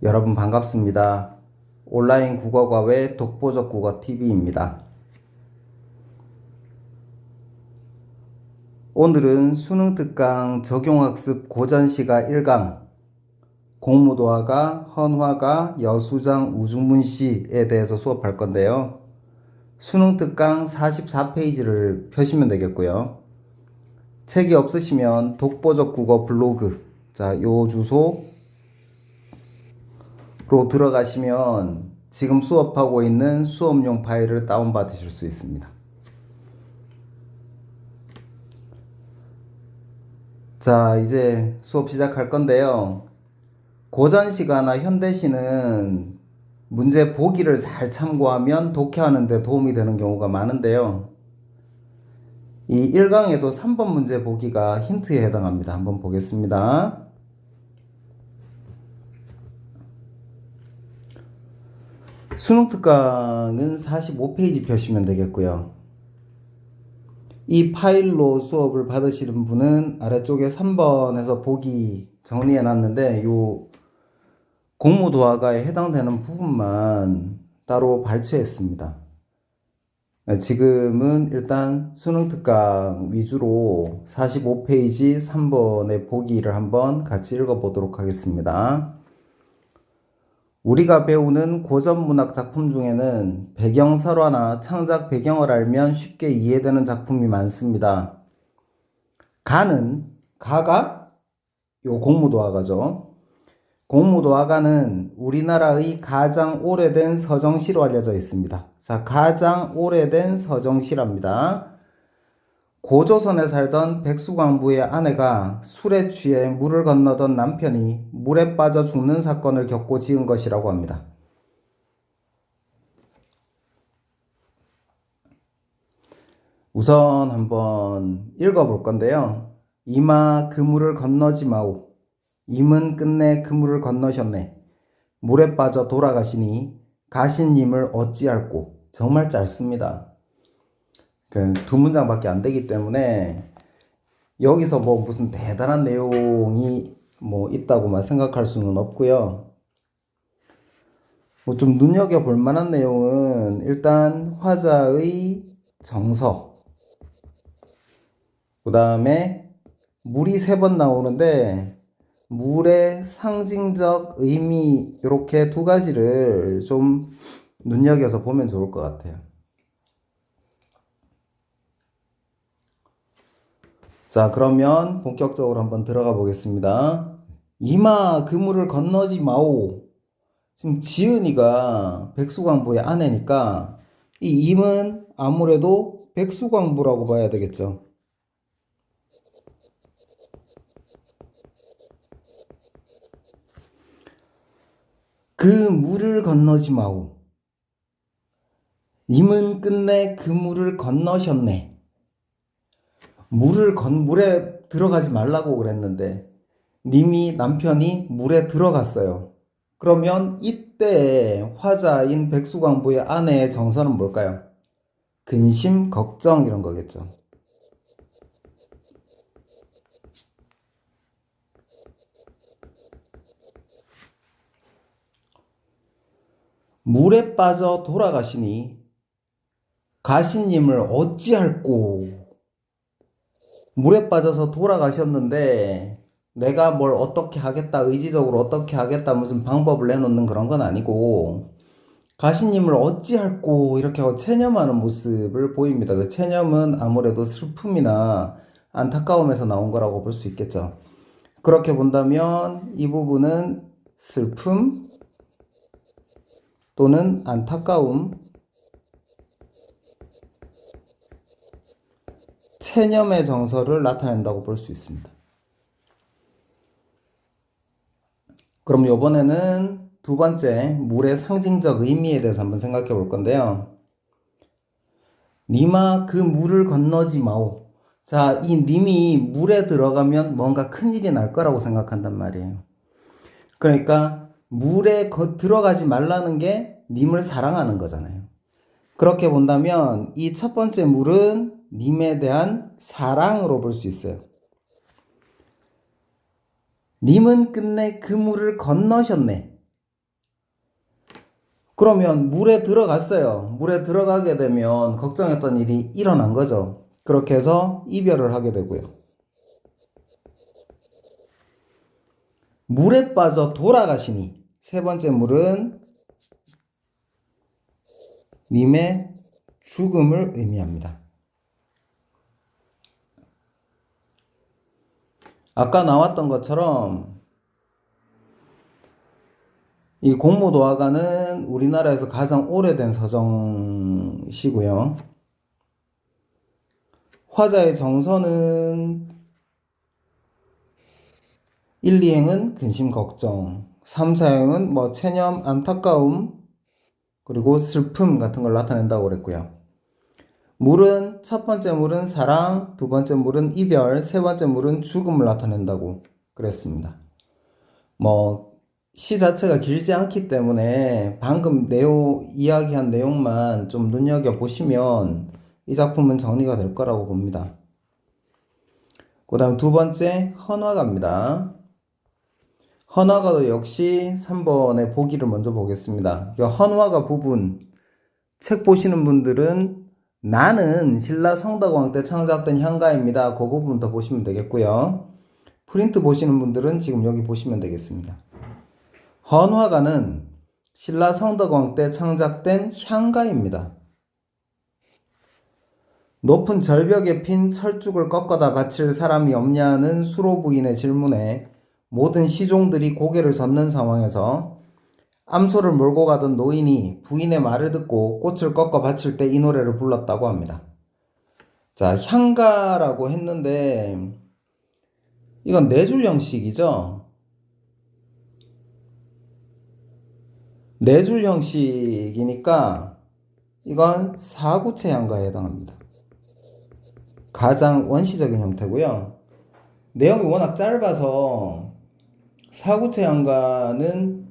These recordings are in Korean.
여러분 반갑습니다. 온라인 국어과외 독보적 국어 TV입니다. 오늘은 수능 특강 적용학습 고전시가 1강 공무도화가, 헌화가, 여수장, 우중문시에 대해서 수업할 건데요. 수능 특강 44페이지를 펴시면 되겠고요. 책이 없으시면 독보적 국어 블로그, 요 주소로 들어가시면 지금 수업하고 있는 수업용 파일을 다운받으실 수 있습니다. 자, 이제 수업 시작할 건데요. 고전시가나 현대시는 문제 보기를 잘 참고하면 독해하는 데 도움이 되는 경우가 많은데요. 이 1강에도 3번 문제 보기가 힌트에 해당합니다. 한번 보겠습니다. 수능 특강은 45페이지 펴시면 되겠고요. 이 파일로 수업을 받으시는 분은 아래쪽에 3번에서 보기 정리해 놨는데 요 공무도화가에 해당되는 부분만 따로 발췌했습니다. 지금은 일단 수능 특강 위주로 45페이지 3번의 보기를 한번 같이 읽어보도록 하겠습니다. 우리가 배우는 고전문학 작품 중에는 배경설화나 창작 배경을 알면 쉽게 이해되는 작품이 많습니다. 가가 요 공무도화가죠. 공무도화가는 우리나라의 가장 오래된 서정시로 알려져 있습니다. 자, 가장 오래된 서정시랍니다. 고조선에 살던 백수광부의 아내가 술에 취해 물을 건너던 남편이 물에 빠져 죽는 사건을 겪고 지은 것이라고 합니다. 우선 한번 읽어볼 건데요. 이마 그 물을 건너지 마오. 임은 끝내 그 물을 건너셨네. 물에 빠져 돌아가시니 가신님을 어찌할꼬. 정말 짧습니다. 두 문장밖에 안 되기 때문에 여기서 무슨 대단한 내용이 있다고만 생각할 수는 없고요. 좀 눈여겨볼 만한 내용은 일단 화자의 정서, 그 다음에 물이 3번 나오는데 물의 상징적 의미 이렇게 2가지를 좀 눈여겨서 보면 좋을 것 같아요. 자, 그러면 본격적으로 한번 들어가 보겠습니다. 이마 그 물을 건너지 마오. 지금 지은이가 백수광부의 아내니까 이 임은 아무래도 백수광부라고 봐야 되겠죠. 그 물을 건너지 마오. 임은 끝내 그 물을 건너셨네. 물에 들어가지 말라고 그랬는데 님이 남편이 물에 들어갔어요. 그러면 이때 화자인 백수광부의 아내의 정서는 뭘까요? 근심, 걱정 이런 거겠죠. 물에 빠져 돌아가시니 가신님을 어찌할꼬. 물에 빠져서 돌아가셨는데 내가 뭘 어떻게 하겠다, 의지적으로 어떻게 하겠다 무슨 방법을 내놓는 그런 건 아니고 가시님을 어찌할꼬 이렇게 하고 체념하는 모습을 보입니다. 그 체념은 아무래도 슬픔이나 안타까움에서 나온 거라고 볼 수 있겠죠. 그렇게 본다면 이 부분은 슬픔 또는 안타까움, 체념의 정서를 나타낸다고 볼 수 있습니다. 그럼 이번에는 2번째 물의 상징적 의미에 대해서 한번 생각해 볼 건데요. 니마 그 물을 건너지 마오. 자, 이 님이 물에 들어가면 뭔가 큰일이 날 거라고 생각한단 말이에요. 그러니까 물에 들어가지 말라는 게 님을 사랑하는 거잖아요. 그렇게 본다면 이 첫 번째 물은 님에 대한 사랑으로 볼 수 있어요. 님은 끝내 그 물을 건너셨네. 그러면 물에 들어갔어요. 물에 들어가게 되면 걱정했던 일이 일어난 거죠. 그렇게 해서 이별을 하게 되고요. 물에 빠져 돌아가시니. 세 번째 물은 님의 죽음을 의미합니다. 아까 나왔던 것처럼 이 공무도화가는 우리나라에서 가장 오래된 서정시고요. 화자의 정서는 1, 2행은 근심, 걱정, 3, 4행은 뭐 체념, 안타까움, 그리고 슬픔 같은 걸 나타낸다고 그랬고요. 물은 첫 번째 물은 사랑, 두 번째 물은 이별, 세 번째 물은 죽음을 나타낸다고 그랬습니다. 뭐 시 자체가 길지 않기 때문에 방금 이야기한 내용만 좀 눈여겨보시면 이 작품은 정리가 될 거라고 봅니다. 그 다음 두 번째 헌화가입니다. 헌화가도 역시 3번의 보기를 먼저 보겠습니다. 헌화가 부분 책 보시는 분들은 나는 신라 성덕왕 때 창작된 향가입니다. 그 부분부터 보시면 되겠고요. 프린트 보시는 분들은 지금 여기 보시면 되겠습니다. 헌화가는 신라 성덕왕 때 창작된 향가입니다. 높은 절벽에 핀 철쭉을 꺾어다 바칠 사람이 없냐는 수로 부인의 질문에 모든 시종들이 고개를 젓는 상황에서 암소를 몰고 가던 노인이 부인의 말을 듣고 꽃을 꺾어 바칠 때 이 노래를 불렀다고 합니다. 자, 향가라고 했는데 이건 네 줄 형식이죠. 네 줄 형식이니까 이건 사구체 향가에 해당합니다. 가장 원시적인 형태고요. 내용이 워낙 짧아서 사구체 향가는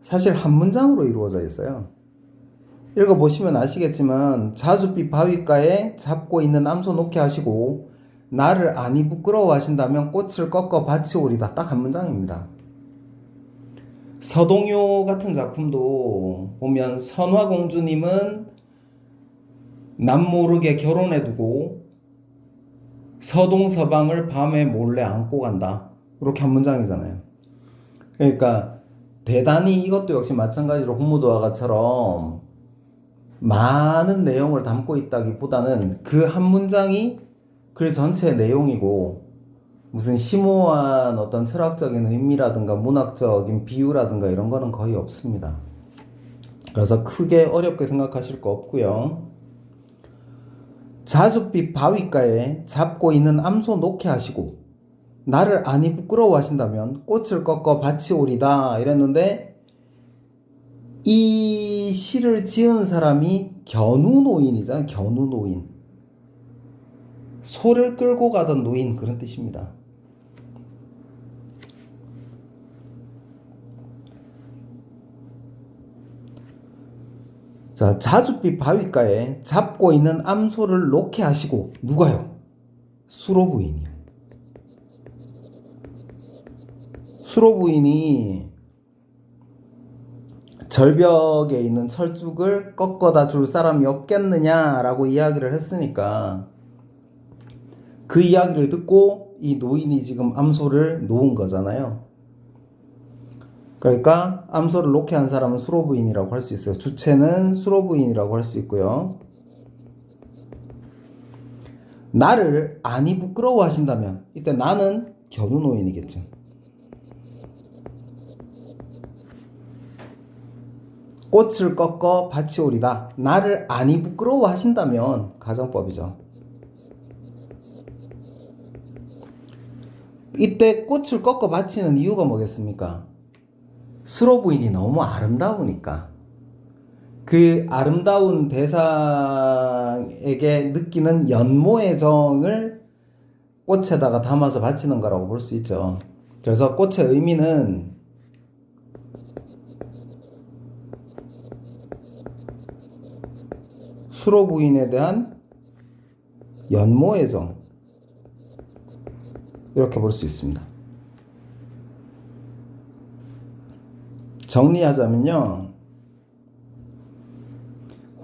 사실 한 문장으로 이루어져 있어요. 읽어보시면 아시겠지만 자줏빛 바위가에 잡고 있는 암소 놓게 하시고 나를 아니 부끄러워하신다면 꽃을 꺾어 바치오리다. 딱 한 문장입니다. 서동요 같은 작품도 보면 선화공주님은 남모르게 결혼해두고 서동서방을 밤에 몰래 안고 간다. 이렇게 한 문장이잖아요. 그러니까 대단히 이것도 역시 마찬가지로 공무도화가처럼 많은 내용을 담고 있다기보다는 그 한 문장이 글 전체의 내용이고 무슨 심오한 어떤 철학적인 의미라든가 문학적인 비유라든가 이런 거는 거의 없습니다. 그래서 크게 어렵게 생각하실 거 없고요. 자줏빛 바위가에 잡고 있는 암소 놓게 하시고 나를 아니 부끄러워하신다면 꽃을 꺾어 바치오리다 이랬는데 이 시를 지은 사람이 견우노인이잖아요. 견우노인. 소를 끌고 가던 노인 그런 뜻입니다. 자, 자줏빛 바위가에 잡고 있는 암소를 놓게 하시고 누가요? 수로 부인이요. 수로 부인이 절벽에 있는 철쭉을 꺾어다 줄 사람이 없겠느냐라고 이야기를 했으니까 그 이야기를 듣고 이 노인이 지금 암소를 놓은 거잖아요. 그러니까 암소를 놓게 한 사람은 수로부인이라고 할 수 있어요. 주체는 수로부인이라고 할 수 있고요. 나를 아니 부끄러워하신다면 이때 나는 견우노인이겠죠. 꽃을 꺾어 바치오리다. 나를 아니 부끄러워하신다면 가정법이죠. 이때 꽃을 꺾어 바치는 이유가 뭐겠습니까? 수로 부인이 너무 아름다우니까 그 아름다운 대상에게 느끼는 연모의 정을 꽃에다가 담아서 바치는 거라고 볼 수 있죠. 그래서 꽃의 의미는 수로 부인에 대한 연모의 정 이렇게 볼 수 있습니다. 정리하자면요.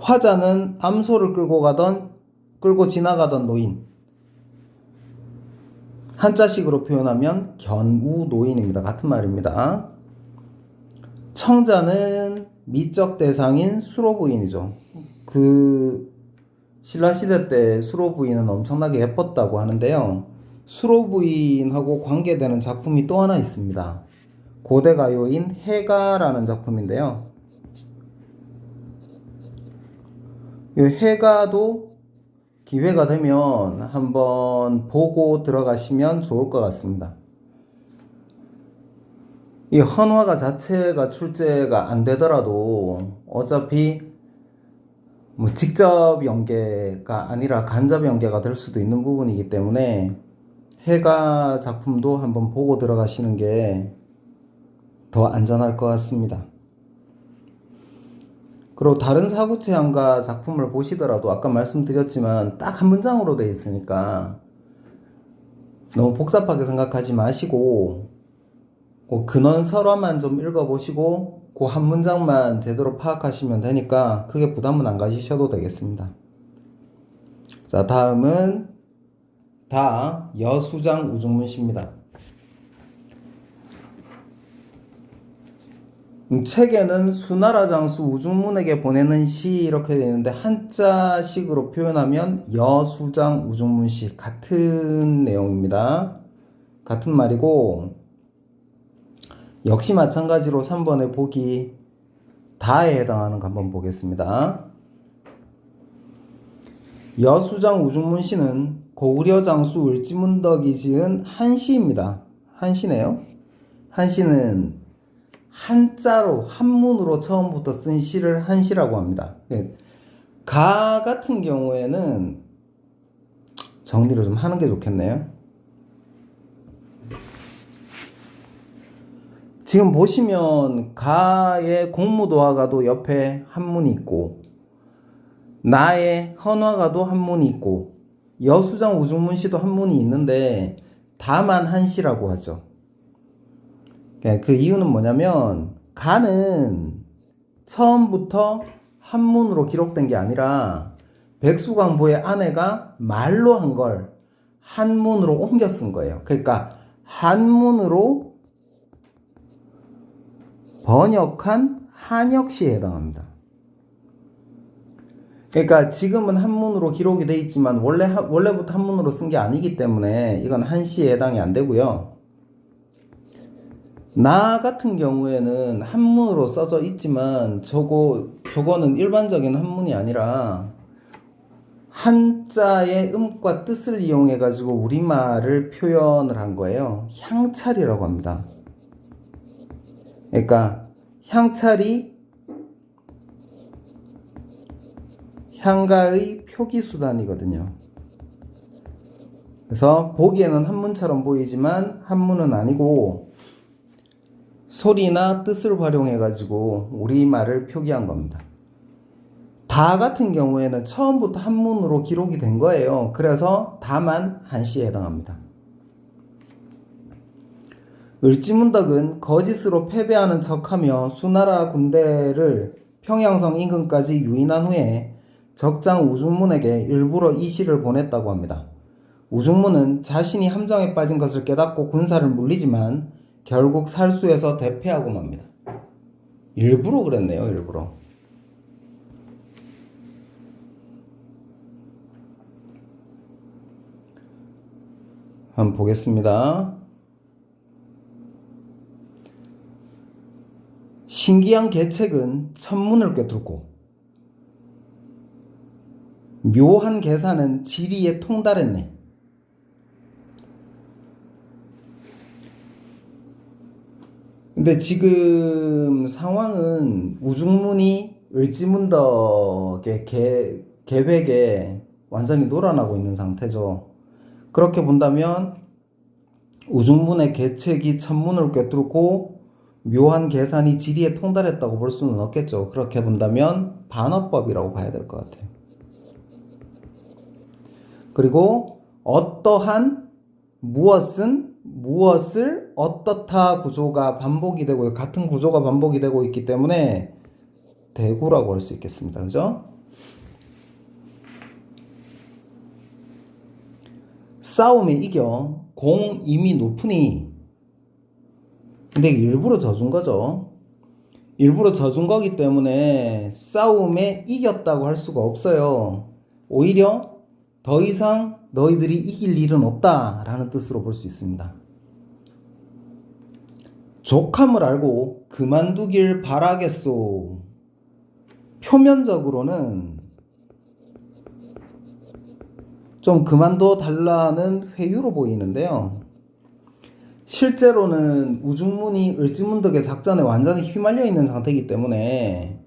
화자는 암소를 끌고 지나가던 노인. 한자식으로 표현하면 견우노인입니다. 같은 말입니다. 청자는 미적 대상인 수로부인이죠. 신라시대 때 수로부인은 엄청나게 예뻤다고 하는데요. 수로부인하고 관계되는 작품이 또 하나 있습니다. 고대 가요인 해가라는 작품인데요. 이 해가도 기회가 되면 한번 보고 들어가시면 좋을 것 같습니다. 이 헌화가 자체가 출제가 안 되더라도 어차피 뭐 직접 연계가 아니라 간접 연계가 될 수도 있는 부분이기 때문에 해가 작품도 한번 보고 들어가시는 게 더 안전할 것 같습니다. 그리고 다른 사구체항가 작품을 보시더라도 아까 말씀드렸지만 딱 한 문장으로 되어 있으니까 너무 복잡하게 생각하지 마시고 그 근원 설화만 좀 읽어보시고 그 한 문장만 제대로 파악하시면 되니까 크게 부담은 안 가지셔도 되겠습니다. 자, 다음은 다 여수장 우중문시입니다. 책에는 수나라 장수 우중문에게 보내는 시 이렇게 되어 있는데 한자식으로 표현하면 여수장 우중문시 같은 내용입니다. 같은 말이고 역시 마찬가지로 3번의 보기 다에 해당하는 거 한번 보겠습니다. 여수장 우중문시는 고구려 장수 을지문덕이 지은 한시입니다. 한시네요. 한시는 한자로 한문으로 처음부터 쓴 시를 한시라고 합니다. 가 같은 경우에는 정리를 좀 하는 게 좋겠네요. 지금 보시면 가의 공무도화가도 옆에 한문이 있고 나의 헌화가도 한문이 있고 여수장 우중문시도 한문이 있는데 다만 한시라고 하죠. 그 이유는 뭐냐면 가는 처음부터 한문으로 기록된 게 아니라 백수광부의 아내가 말로 한 걸 한문으로 옮겨 쓴 거예요. 그러니까 한문으로 번역한 한역시에 해당합니다. 그러니까 지금은 한문으로 기록이 되어 있지만 원래부터 한문으로 쓴 게 아니기 때문에 이건 한시에 해당이 안 되고요. 나 같은 경우에는 한문으로 써져 있지만 저거는 일반적인 한문이 아니라 한자의 음과 뜻을 이용해 가지고 우리말을 표현을 한 거예요. 향찰이라고 합니다. 그러니까 향찰이 향가의 표기수단이거든요. 그래서 보기에는 한문처럼 보이지만 한문은 아니고 소리나 뜻을 활용해 가지고 우리말을 표기한 겁니다. 다 같은 경우에는 처음부터 한문으로 기록이 된 거예요. 그래서 다만 한시에 해당합니다. 을지문덕은 거짓으로 패배하는 척하며 수나라 군대를 평양성 인근까지 유인한 후에 적장 우중문에게 일부러 이 시를 보냈다고 합니다. 우중문은 자신이 함정에 빠진 것을 깨닫고 군사를 물리지만 결국 살수에서 대패하고 맙니다. 일부러 그랬네요. 일부러. 한번 보겠습니다. 신기한 계책은 천문을 꿰뚫고 묘한 계산은 지리에 통달했네. 근데 지금 상황은 우중문이 을지문덕의 계획에 완전히 놀아나고 있는 상태죠. 그렇게 본다면 우중문의 계책이 천문을 꿰뚫고 묘한 계산이 지리에 통달했다고 볼 수는 없겠죠. 그렇게 본다면 반어법이라고 봐야 될 것 같아요. 그리고 어떠한 무엇을 어떻다 구조가 반복이 되고 같은 구조가 반복이 되고 있기 때문에 대구라고 할 수 있겠습니다. 그죠? 싸움에 이겨. 공 이미 높으니. 근데 일부러 져준 거죠. 일부러 져준 거기 때문에 싸움에 이겼다고 할 수가 없어요. 오히려 더 이상 너희들이 이길 일은 없다라는 뜻으로 볼 수 있습니다. 족함을 알고 그만두길 바라겠소. 표면적으로는 좀 그만둬 달라는 회유로 보이는데요. 실제로는 우중문이 을지문덕의 작전에 완전히 휘말려 있는 상태이기 때문에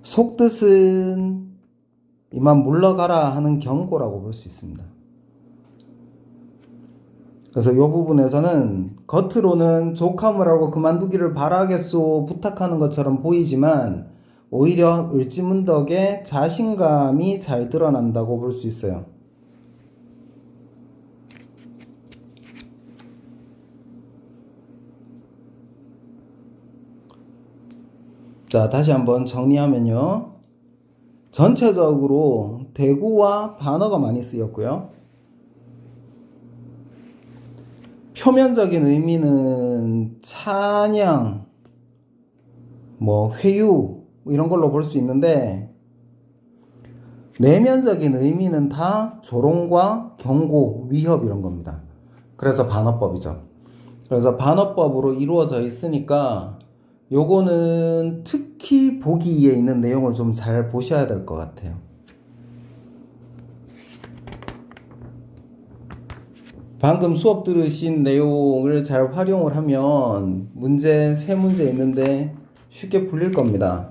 속뜻은 이만 물러가라 하는 경고라고 볼 수 있습니다. 그래서 이 부분에서는 겉으로는 족함을 하고 그만두기를 바라겠소 부탁하는 것처럼 보이지만 오히려 을지문덕의 자신감이 잘 드러난다고 볼 수 있어요. 자, 다시 한번 정리하면요. 전체적으로 대구와 반어가 많이 쓰였고요. 표면적인 의미는 찬양, 회유 이런 걸로 볼 수 있는데 내면적인 의미는 다 조롱과 경고, 위협 이런 겁니다. 그래서 반어법이죠. 그래서 반어법으로 이루어져 있으니까 요거는 특히 보기에 있는 내용을 좀 잘 보셔야 될 것 같아요. 방금 수업 들으신 내용을 잘 활용을 하면 세 문제 있는데 쉽게 풀릴 겁니다.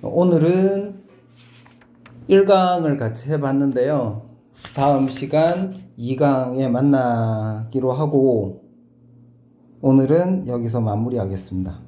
오늘은 1강을 같이 해봤는데요. 다음 시간 2강에 만나기로 하고 오늘은 여기서 마무리하겠습니다.